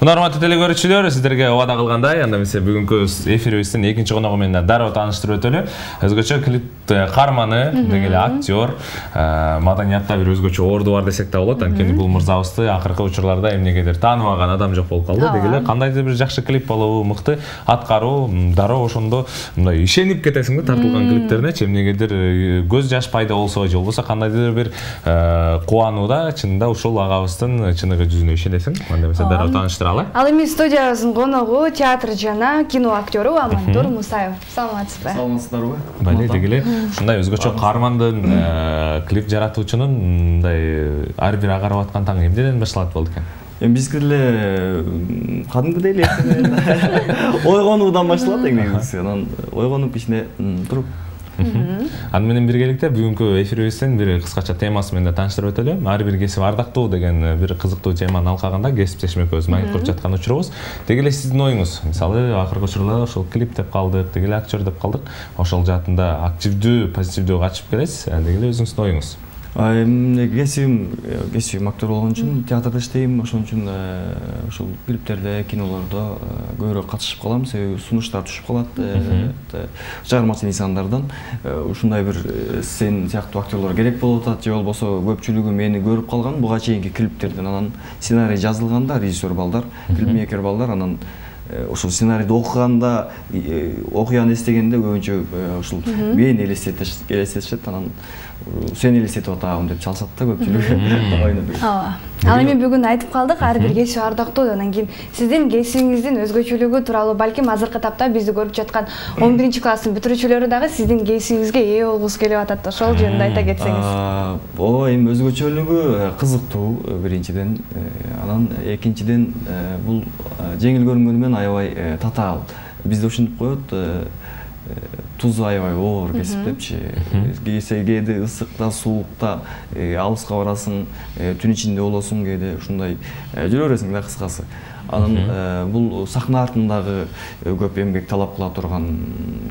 Урматтуу теле көрүүчүлөр, сиздерге убада кылгандай, анда эмесе бүгүнкү эфирибиздин экинчи коногу менен дароо тааныштырып өтөлү. Өзгөчө клип каарманы, деги эле актер, маданиятта бир өзгөчө орду бар десек да болот. Анткени бул мырзабызды акыркы учурларда эмнегедир тааныбаган адам жок болуп калды. Деги эле кандайдыр бир жакшы клип болобу, мыкты аткаруу, дароо ошондо мындай ишенип кетесиң да тартылган клиптерине, эмнегедир көз жаш пайда болсо же болбосо кандайдыр бир кубанууда чынында ушул агабыздын чыныгы жүзүнө ишенесиң. Анда эмесе дароо тааныштыралы. Ал эми студиябыздын коногу театр жана кино актеру Амантур Мусаев. Саламатсызбы? Саламатсыздарбы? Байлы деги эле ушундай өзгөчө каармандын клип жаратуучунун мындай ар бир агарып аткан таң эмнеден башталат болду экен? Бизге эле кадимгидей эле ойгонуудан башталат негизи. Анан ойгонуп ичине туруп. Аны менен биргеликте бүгүнкү эфирибиздин бир кыскача темасы менен тааныштырып өтөлү. Ар бир кесип ардактуу деген бир кызыктуу теманы алкаганда кесиптешим экөөбүз маек куруп жаткан учурубуз. Деги эле сиздин оюңуз, мисалы акыркы учурларда ошол клип деп калдык, деги эле актер деп калдык. Ошол жаатында активдүү, позитивдүү качып келесиз. Деги эле өзүңүздүн оюңуз. Кесибим актер болгон үчүн театрда иштейм, ошон үчүн ушул клиптерде, кинолордо көбүрөөк катышып калам, себеби сунуштар түшүп калат чыгармачыл инсандардан. Ушундай бир сен сыяктуу актерлор керек болуп атат, же болбосо көпчүлүгү мени көрүп калган буга чейинки клиптерден. Анан сценарий жазылганда режиссер балдар, клипмейкер балдар анан ошол сценарийди окуганда, окуяны эстегенде көбүнчө ушул мени элестетишет, анан сени элестетип атабын деп чалышат да көпчүлүгү. Ооба. Ал эми бүгүн айтып калдык, ар бир кесип ардактуу. Анан кийин сиздин кесибиңиздин өзгөчөлүгү тууралуу балким азыркы тапта бизди көрүп жаткан 11-класстын бүтүрүүчүлөрү дагы сиздин кесибиңизге ээ болгусу келип атат. Ошол жөнүндө айта кетсеңиз. Эми өзгөчөлүгү кызыктуу биринчиден, анан экинчиден бул жеңил көрүнгөнү менен аябай татаал. Бизде ушинтип коет, тузу аябай оор кесип депчи. Кээде ысыкта, суулукта алыска барасың, түн ичинде болосуң, кээде ушундай жүрө бересиң да кыскасы. Анан бул сахна артындагы көп эмгек талап кыла турган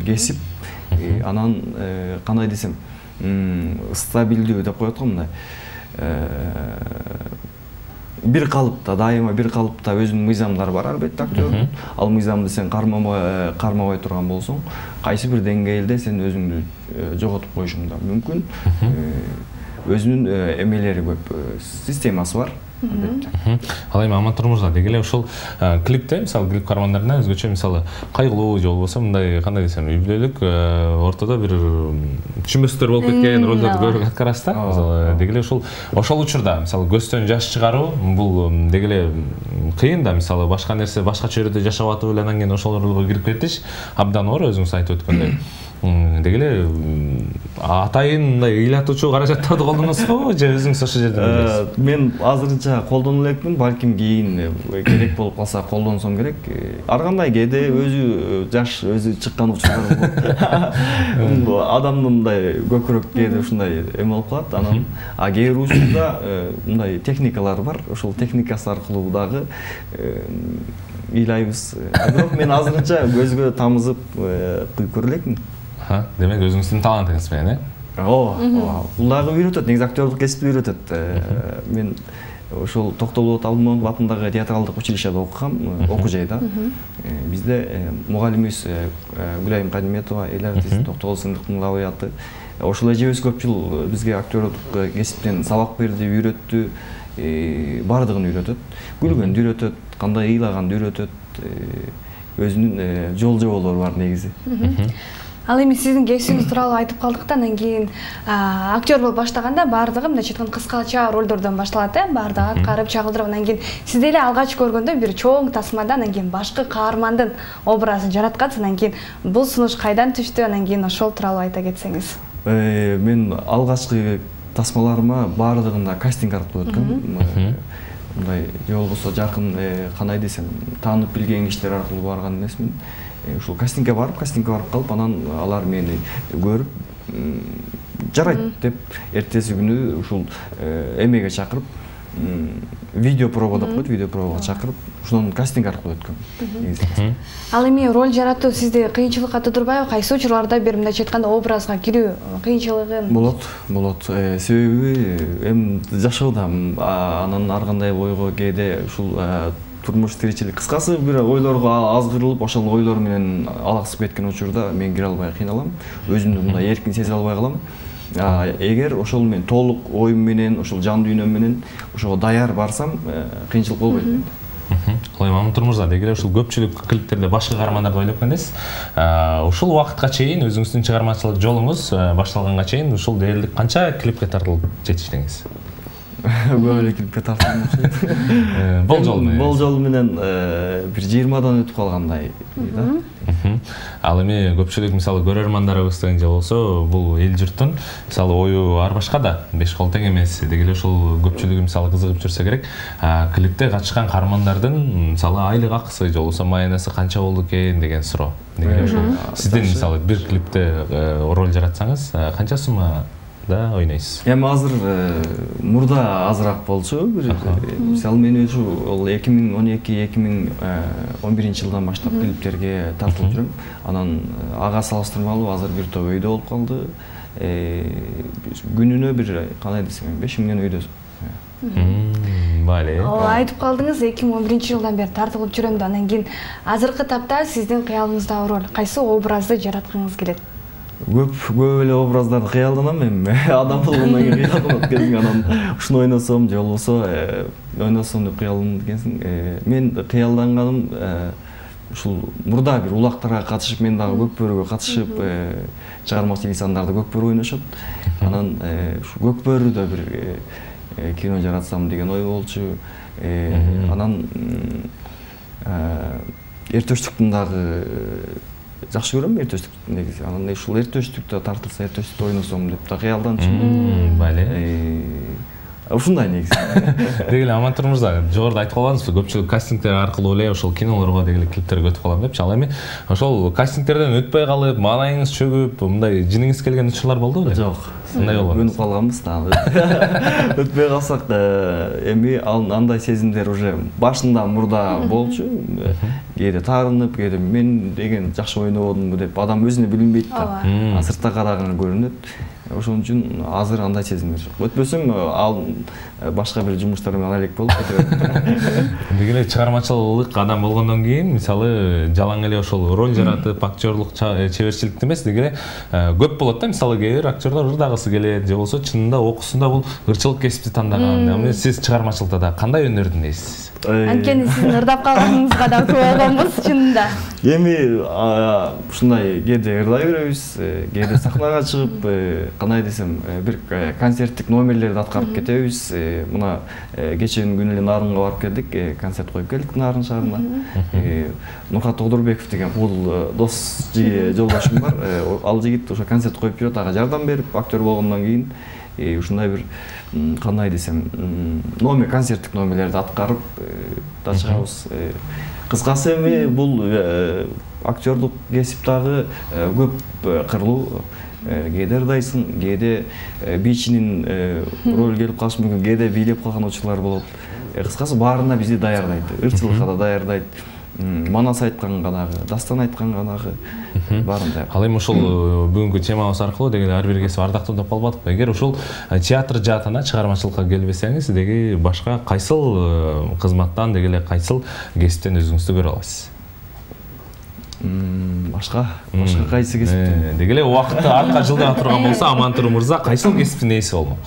кесип. Анан кандай десем, стабилдүү деп коет го мындай. Бир калыпта, дайыма бир калыпта өзүнүн мыйзамдары бар албетте актердун. Ал мыйзамды сен кармабай турган болсоң, кайсы бир деңгээлде сен өзүңдү жоготуп коюшуң да мүмкүн. Өзүнүн эмелери көп, системасы бар. Ал эми Амантур мырза, деги эле ушул клипте, мисалы клип каармандарына өзгөчө мисалы кайгылуу же болбосо мындай кандай десем, үй бүлөлүк ортодо бир түшүнбөстөр болуп кеткен ролдорду көбүрөөк аткарасыз да. Мисалы деги эле ошол учурда мисалы көздөн жаш чыгаруу бул деги эле кыйын да. Мисалы башка нерсе, башка чөйрөдө жашап атып эле анан кийин ошол ролго кирип кетиш абдан оор, өзүңүз айтып өткөндөй. Деги эле атайын мындай ыйлатуучу каражаттарды колдоносузбу же өзүңүз ошол жерден билесиз? Мен азырынча колдоно элекмин, балким кийин керек болуп калса колдонсом керек. Ар кандай кээде өзү жаш, өзү чыккан учурлар болот. Адамдын мындай көкүрөк кээде ушундай эме болуп калат. Анан кээ бир учурда мындай техникалар бар, ошол техникасы аркылуу дагы ыйлайбыз. Бирок мен азырынча көзгө тамызып кыйып көрө элекмин. Демек өзүңүздүн талантыңыз менен, ооба. Бул дагы үйрөтөт, негизи актерлук кесипти үйрөтөт. Мен ошол Токтолболот Абылмаматов атындагы театралдык училищеде окугам, окуу жайда. Бизде мугалимибиз Гүлайым Кадиметова, эл артист, Токтогул сындыктын лауреаты. Ошол эжебиз көп жыл бизге актерлук кесиптен сабак берди, үйрөттү, бардыгын үйрөтөт. Күлгөндү үйрөтөт, кандай ыйлаганды үйрөтөт. Өзүнүн жол жоболору бар негизи. Ал эми сиздин кесибиңиз тууралуу айтып калдык да, анан кийин актер болуп баштаганда бардыгы мындайча айтканда кыскача ролдордон башталат, бардыгы аткарып, чагылдырып, анан кийин сиз деле алгач көргөндө бир чоң тасмада анан кийин башкы каармандын образын жараткансыз, анан кийин бул сунуш кайдан түштү, анан кийин ошол тууралуу айта кетсеңиз. Мен алгачкы тасмаларыма бардыгында кастинг аркылуу өткөм. Мындай же болбосо жакын кандай десем, таанып билген кишилер аркылуу барган эмесмин. Ушул кастингге барып калып, анан алар мени көрүп, жарайт деп эртеси күнү ушул эмеге чакырып, видео проба деп коет, видео пробага чакырып, ушунун кастинг аркылуу өткөм. Ал эми роль жаратуу сизди кыйынчылыкка тудурбайбы? Кайсы учурларда бир мындайча айтканда образга кирүү кыйынчылыгы? Болот. Себеби эми жашоодамын, анан ар кандай ойго кээде ушул турмуш тиричилик кыскасы бир ойлорго аз кырылып ошол ойлор менен алаксып кеткен учурда мен кире албай кыйналам, өзүмдү мындай эркин сезе албай калам. Эгер ошол мен толук оюм менен, ошол жан дүйнөм менен ошого даяр барсам, кыйынчылык болбойт менде. Мамытур мырза, дегеле ушул көпчүлүк клиптерде башка каармандарды ойлоп келесиз. Ушул убакытка чейин өзүңүздүн чыгармачылык жолуңуз башталганга чейин ушул дээрлик канча клипке тартылып жетиштиңиз? Көп эле клипке тартылган окшойт. Болжол менен бир 20дан өтүп калгандай да. Ал эми көпчүлүк мисалы көрөрмандарыбыздын же болсо бул эл журттун мисалы ою ар башка да, беш кол тең эмес. Дегеле ушул көпчүлүгү мисалы кызыгып жүрсө керек, клипте катышкан каармандардын мисалы айлык акысы же болсо маянасы канча болду экен деген суроо. Дегеле ушул сиздин мисалы бир клипте роль жаратсаңыз канча сумма да ойнойсуз? Эми азыр мурда азыраак болчу. Мисалы мен өзү ол 2012-2011 жылдан баштап клиптерге тартылып жүрөм. Анан ага салыштырмалуу азыр бир топ өйдө болуп калды. Күнүнө бир кандай десем 5000 өйдө. Бале. Айтып калдыңыз 2011 жылдан бери тартылып жүрөм да, анан кийин азыркы тапта сиздин кыялыңыздагы роль кайсы образды жараткыңыз келет? Көп эле образдарды кыялданам эми. Адам болгондон кийин кыялданат экенсиң, анан ушуну ойносом же болбосо ойносом деп кыялданат экенсиң. Мен кыялданганым ушул мурда бир улактарга катышып, мен дагы Көкбөрүгө катышып, чыгармачылык инсандарды Көкбөрү ойношот. Анан ушу Көкбөрүдө бир кино жаратсам деген ой болчу. Анан эртөштүктүн дагы жакшы көрөм, эртөштүктү негизи. Анан ушул эртөштүктө тартылса, эртөштүктө ойносом деп да кыялданчумун. Бале. Ушундай негизи. Дегеле Амантур мырза, жогоруда айтып калгансыз, көпчүлүк кастингдер аркылуу эле ошол кинолорго дегеле клиптерге өтүп калам депчи. Ал эми ошол кастингдерден өтпөй калып, маанайыңыз чөгүп, мындай жиниңиз келген учурлар болду беле? Жок. Мындай болгон. Өнүп калганбыз да. Өтпөй калсак эми андай сезимдер уже башында мурда болчу. Кээде таарынып, кээде мен деген жакшы ойнободумбу деп адам өзүнө билинбейт да. Сыртта караган көрүнөт. Ошон үчүн азыр андай сезимдер жок. Өтпөсөм ал башка бир жумуштар менен алек болуп кетет. Дегеле чыгармачылык адам болгондон кийин мисалы жалаң эле ошол роль жаратып, актерлук чеберчиликти эмес, дегеле көп болот да. Мисалы кээ бир актерлор ырдагысы келет же болсо чынында окуусунда бул ырчылык кесипти тандаган. Эми сиз чыгармачылыкта да кандай өнөрдү дейсиз? Анткени сиздин ырдап калганыңызга да күбө болгонбуз чынында. Эми ушундай кээде ырдай беребиз, кээде сахнага чыгып, кандай десем, бир концерттик номерлерди аткарып кетебиз. Мына кечен күнү эле Нарынга барып келдик, концерт коюп келдик Нарын шаарына. Нурхат Тодорбеков деген бул дос жолдошум бар. Ал жигит ошо концерт коюп жүрөт, ага жардам берип, актер болгондон кийин ушундай бир кандай десем, концерттик номерлерди аткарып да чыгабыз. Кыскасы эми бул актерлук кесип дагы көп кырлуу. Кээде ырдайсың, кээде бийчинин роль келип калышы мүмкүн, кээде бийлеп калган учурлар болот. Кыскасы баарына бизди даярдайт, ырчылыкка да даярдайт. Манас айтканга дагы, дастан айтканга дагы баарында. Ал эми ошол бүгүнкү темабыз аркылуу дегеле ар бир кесип ардактуу деп калбадыкпы? Эгер ушул театр жаатына чыгармачылыкка келбесеңиз, деги башка кайсыл кызматтан дегеле кайсыл кесиптен өзүңүздү көрө аласыз? Башка кайсы кесиптен? Дегеле убакытты артка жылдыра турган болсо, Амантур мырза кайсыл кесиптин ээси болмок?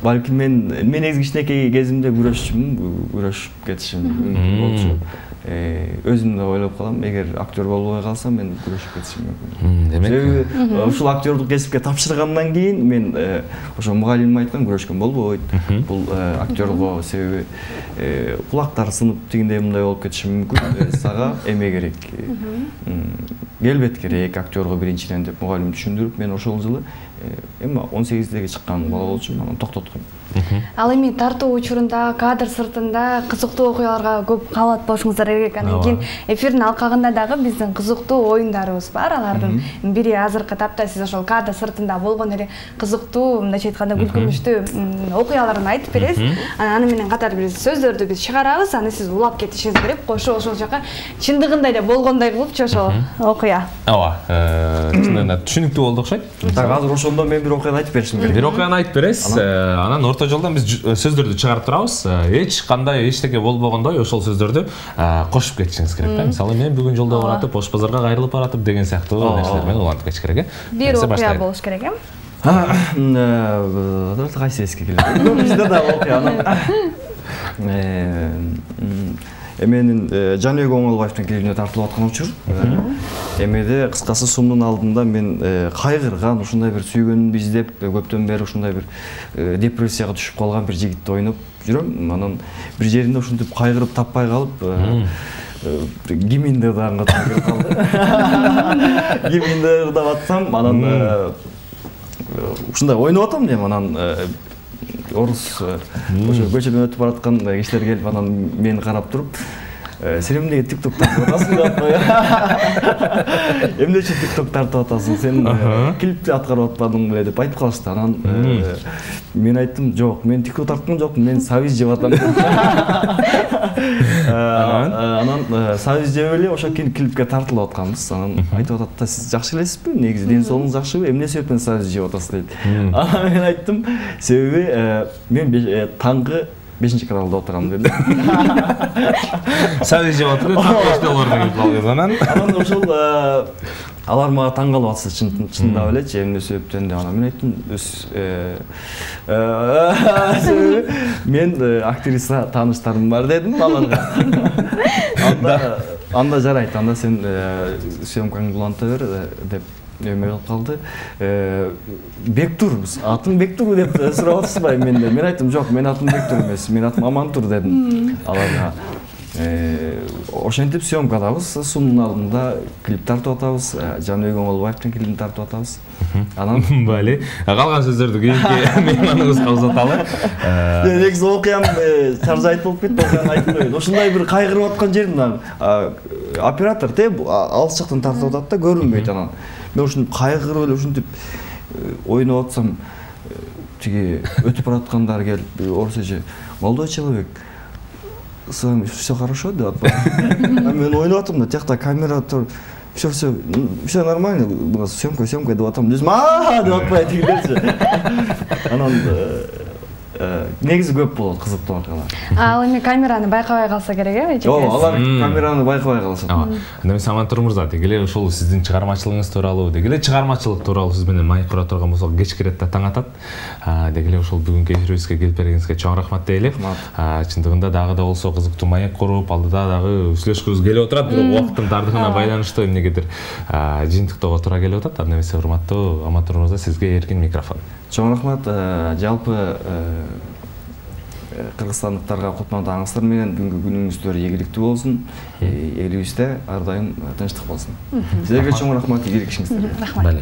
Балким мен негизи кичинекей кезимде күрөшүп кетишим болчу. Өзүм да ойлоп калам, эгер актер болбой калсам мен күрөшүп кетишим мүмкүн. Демек, ушул актерлук кесипке тапшыргандан кийин мен ошо мугалимим айткан күрөшкөн болбойт. Бул актерлго себеби кулактар сынып тигиндей мындай болуп кетиши мүмкүн. Сага эме керек. Келбет керек актерго биринчиден деп мугалим түшүндүрүп, мен ошол жылы эми 18-деги чыккан бала болчумун, анан токтотком. Ал эми тартуу учурунда, кадр сыртында кызыктуу окуяларга көп кабат болушуңуздар керек. Анан кийин эфирдин алкагында дагы биздин кызыктуу оюндарыбыз бар. Алардын бири азыркы тапта сиз ошол кадр сыртында болгон эле кызыктуу, мындайча айтканда күлкүнүчтүү окуяларын айтып бересиз. Аны менен катар бир сөздөрдү биз чыгарабыз, аны сиз улап кетишиңиз керек. Кошо ошол жака чындыгында эле болгондой кылыпчы ошол окуя. Ооба, чындыгында түшүнүктүү болду окшойт. Так, азыр ошондо мен бир окуяны айтып беришим керек. Бир окуяны айтып бересиз, анан орто жолдон биз сөздөрдү чыгарып турабыз. Эч кандай эчтеке болбогондой ошол сөздөрдү кошуп кетишиңиз керек да. Мисалы мен бүгүн жолдо баратып, Ош базарга кайрылып баратып деген сыяктуу нерселер менен улантып кетиш керек э. Бир окуя болуш керек э. Кайсы эске келет? Бизде да окуя. Менин Жаныбек Оңолбаевдин клибине тартылып аткан учур. Эмеде кыскасы сумдун алдында мен кайгырган, ушундай бир сүйгөнүмдү издеп, көптөн бери ушундай бир депрессияга түшүп калган бир жигитти ойноп жүрөм. Анан бир жеринде ушинтип кайгырып таппай калып, гиминди ырдаган катары калды. Гиминди ырдап атсам, анан ушундай ойноп атам дейм, анан орус ошо көчөдөн өтүп бараткан кишилер келип анан мени карап туруп, сен эмнеге тикток тартып атасың деп атпайбы? Эмне үчүн тикток тартып атасың? Сен клипти аткарып атпадың беле деп айтып калышты. Анан мен айттым, жок, мен тикток тарткан жокмун, мен сабиз жеп атам. Анан сабиз жеп эле ошо клипке тартылып атканбыз. Анан айтып атат да, сиз жакшы элесизби? Негизи ден соолугуңуз жакшыбы? Эмне себептен сабиз жеп атасыз дейт. Анан мен айттым, себеби мен таңкы 5-кыралда отурам деди. Сабиз жеп атып, тапташталарды келип калган. Анан ошол алар мага таң калып атышты, чындап элечи, эмне себептен деп. Анан мен айттым, мен актриса тааныштарым бар дедим аларга. Анда жарайт, анда сен съемкаңды уланта бер деп эме кылып калды. Бектур, атың Бектур деп сурап атышпайбы менден. Мен айттым, жок, мен атым Бектур эмес, мен атым Амантур дедим аларга. Ошентип съемкадабыз, сумдун алдында клип тартып атабыз, Жаныбек Оңолбаевдин клибин тартып атабыз. Анан бали, калган сөздөрдү кийинки мейманыбызга узаталы. Негизи окуям чаржайт болуп кетти, окуяны айтып коеюн. Ушундай бир кайгырып аткан жерим, оператор алыс жактан тартып атат да, көрүнбөйт анан. Мен ушинтип кайгырып эле ушинтип ойноп атсам, тиги өтүп бараткандар келип, орусча, молодой человек, с вами все хорошо, деп атпайбы. Мен ойноп атам да, тиякта камера тур, все нормально, у нас съемка деп атам. Деп атпайбы тигилерчи. Анан негизи көп болот кызыктуу акыялар. Ал эми камераны байкабай калса керек э? Ооба, алар камераны байкабай калышат. Анда Амантур мырза, дегеле ошол сиздин чыгармачылыгыңыз тууралуу, дегеле чыгармачылык тууралуу сиз менен маек кура турган болсок кеч кирет да таң атат. Дегеле ошол бүгүнкү эфирибизге келип бергениңизге чоң рахмат дейли. Чындыгында дагы да болсо кызыктуу маек куруп, алдыда дагы сүйлөшкүбүз келип отурат, бирок убакыттын тардыгына байланыштуу эмнегедир жыйынтыктоого туура келип атат. Анда эмесе урматтуу Амантур мырза, сизге эркин микрофон. Чоң рахмат. Жалпы кыргызстандыктарга кутман таңыңыздар менен бүгүнкү күнүңүздөр ийгиликтүү болсун. Элибизде ар дайым тынчтык болсун. Силерге чоң рахмат, ийгилик ишиңиздер. Рахмат.